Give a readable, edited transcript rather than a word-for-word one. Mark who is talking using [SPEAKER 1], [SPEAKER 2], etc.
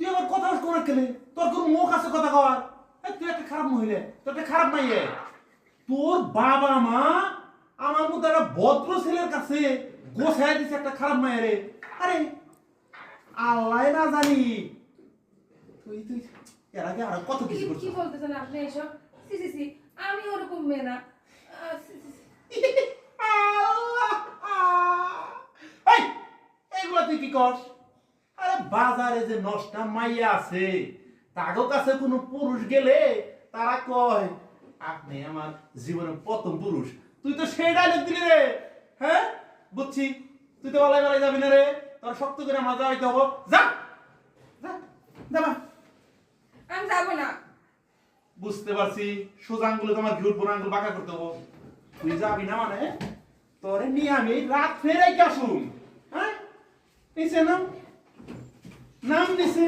[SPEAKER 1] তুই আমার কথা কোন কেলে তোর কোন মুখ আছে কথা কওয়ার তুই একটা খারাপ মহিলা তুই একটা খারাপ মাইয়ে তোর বাবা মা আমার মতো একটা ভদ্র ছেলের কাছে গোছায় দিছে একটা খারাপ মায়েরে আরে আল্লাহ না জানি তুই তুই এর আগে আর কত কিছু করছিস
[SPEAKER 2] কি বলতেছেন আপনি এসব সি সি সি আমি ওরকম মেয়ে না
[SPEAKER 1] আল্লাহ এই এইগুলা তুই কি করস আরে বাজারে যে নষ্টা মাইয়া আছে তাগো কাছে কোনো পুরুষ গেলে তারা কয় আপনি আমার জীবনের প্রথম পুরুষ তুই তো সেই ডায়লগ দিলি রে হ্যাঁ বুঝছি তুই তো বলাই বলাই যাবি না রে তোর শক্ত করে আমার যাইতে হবো যা যা যাবা
[SPEAKER 2] আমি যাবো না
[SPEAKER 1] বুঝতে পারছি সোজা আঙ্গুলে তোমার ঘিউর বোন আঙ্গুল বাঁকা করতে হবো তুই যাবি না মানে তোরে নিয়ে আমি রাত ফেরাই আসুন হ্যাঁ নিচে নাম নিচে